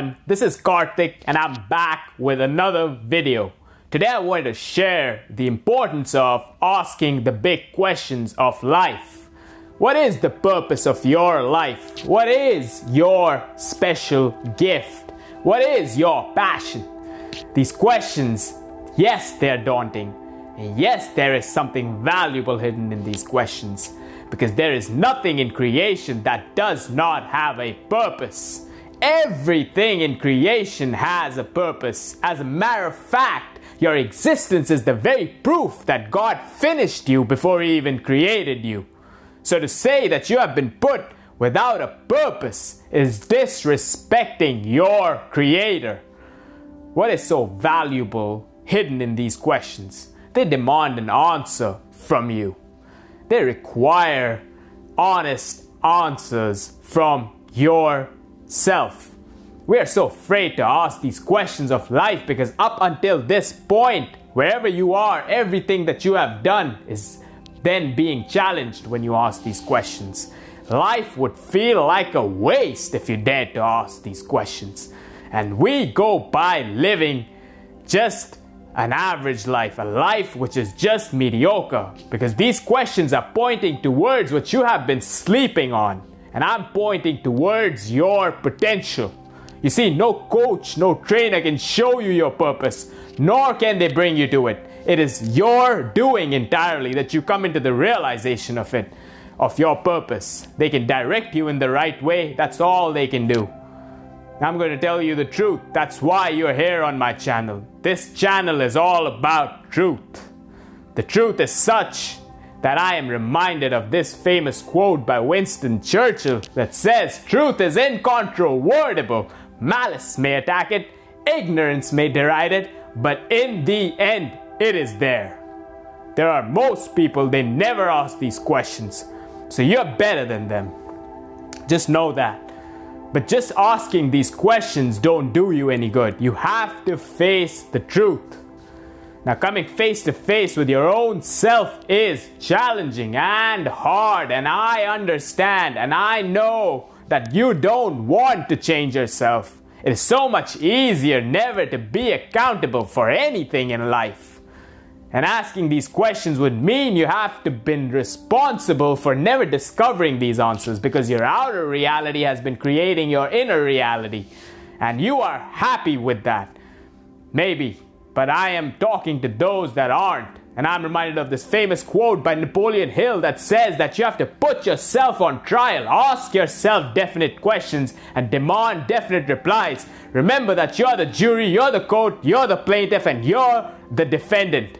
everyone, this is Karthik and I'm back with another video. Today I wanted to share the importance of asking the big questions of life. What is the purpose of your life? What is your special gift? What is your passion? These questions, yes, they're daunting. And yes, there is something valuable hidden in these questions. Because there is nothing in creation that does not have a purpose. Everything in creation has a purpose. As a matter of fact, your existence is the very proof that God finished you before He even created you. So to say that you have been put without a purpose is disrespecting your Creator. What is so valuable hidden in these questions? They demand an answer from you. They require honest answers from yourself. We are so afraid to ask these questions of life because up until this point, wherever you are, everything that you have done is then being challenged when you ask these questions. Life would feel like a waste if you dared to ask these questions. And we go by living just an average life, a life which is just mediocre, because these questions are pointing towards what you have been sleeping on, and I'm pointing towards your potential. You see, no coach, no trainer can show you your purpose, nor can they bring you to it. It is your doing entirely that you come into the realization of it, of your purpose. They can direct you in the right way. That's all they can do. I'm going to tell you the truth. That's why you're here on my channel. This channel is all about truth. The truth is such that I am reminded of this famous quote by Winston Churchill that says, "Truth is incontrovertible. Malice may attack it, ignorance may deride it, but in the end, it is there." There are most people, they never ask these questions. So you're better than them. Just know that. But just asking these questions don't do you any good. You have to face the truth. Now, coming face to face with your own self is challenging and hard, and I understand and I know that you don't want to change yourself. It is so much easier never to be accountable for anything in life. And asking these questions would mean you have to be responsible for never discovering these answers, because your outer reality has been creating your inner reality. And you are happy with that. Maybe. But I am talking to those that aren't. And I'm reminded of this famous quote by Napoleon Hill that says that you have to put yourself on trial. Ask yourself definite questions and demand definite replies. Remember that you're the jury, you're the court, you're the plaintiff, and you're the defendant.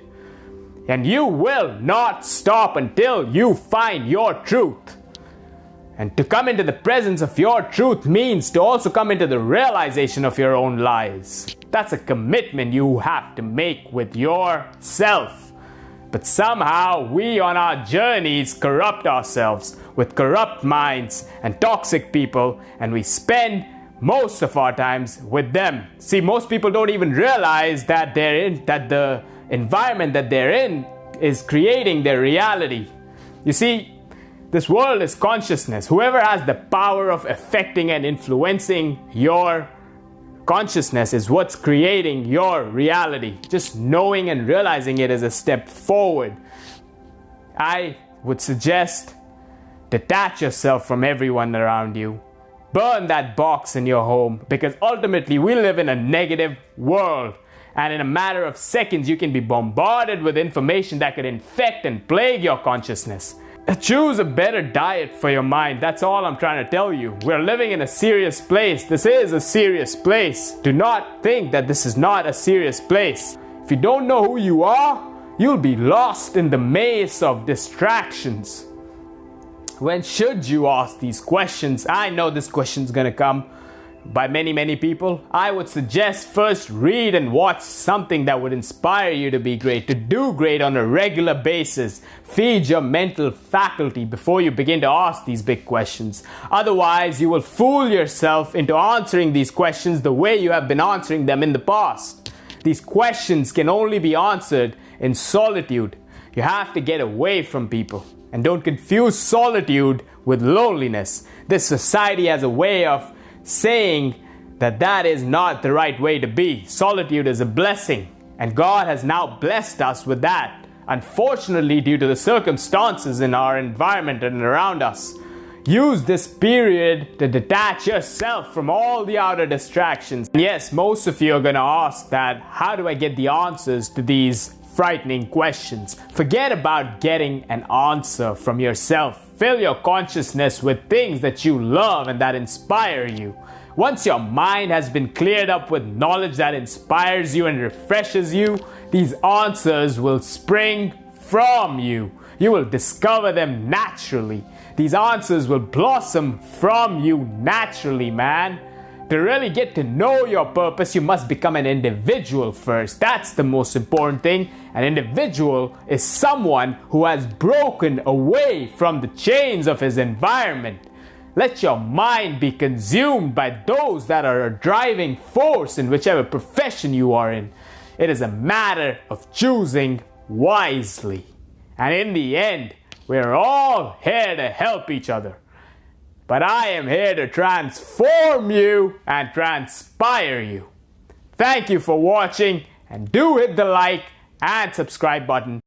And you will not stop until you find your truth. And to come into the presence of your truth means to also come into the realization of your own lies. That's a commitment you have to make with yourself. But somehow we on our journeys corrupt ourselves with corrupt minds and toxic people, and we spend most of our times with them. See, most people don't even realize that the environment that they're in is creating their reality. You see, this world is consciousness. Whoever has the power of affecting and influencing your consciousness is what's creating your reality. Just knowing and realizing it is a step forward. I would suggest detach yourself from everyone around you. Burn that box in your home, because ultimately we live in a negative world. And in a matter of seconds, you can be bombarded with information that could infect and plague your consciousness. Choose a better diet for your mind. That's all I'm trying to tell you. We're living in a serious place. This is a serious place. Do not think that this is not a serious place. If you don't know who you are, you'll be lost in the maze of distractions. When should you ask these questions? I know this question's gonna come by many people. I would suggest first read and watch something that would inspire you to be great, to do great on a regular basis. Feed your mental faculty before you begin to ask these big questions. Otherwise, you will fool yourself into answering these questions the way you have been answering them in the past. These questions can only be answered in solitude. You have to get away from people. And don't confuse solitude with loneliness. This society has a way of saying that is not the right way to be. Solitude is a blessing, and God has now blessed us with that. Unfortunately, due to the circumstances in our environment and around us, use this period to detach yourself from all the outer distractions. And yes, most of you are going to ask that, how do I get the answers to these frightening questions? Forget about getting an answer from yourself. Fill your consciousness with things that you love and that inspire you. Once your mind has been cleared up with knowledge that inspires you and refreshes you, these answers will spring from you. You will discover them naturally. These answers will blossom from you naturally, man. To really get to know your purpose, you must become an individual first. That's the most important thing. An individual is someone who has broken away from the chains of his environment. Let your mind be consumed by those that are a driving force in whichever profession you are in. It is a matter of choosing wisely. And in the end, we're all here to help each other. But I am here to transform you and transpire you. Thank you for watching, and do hit the like and subscribe button.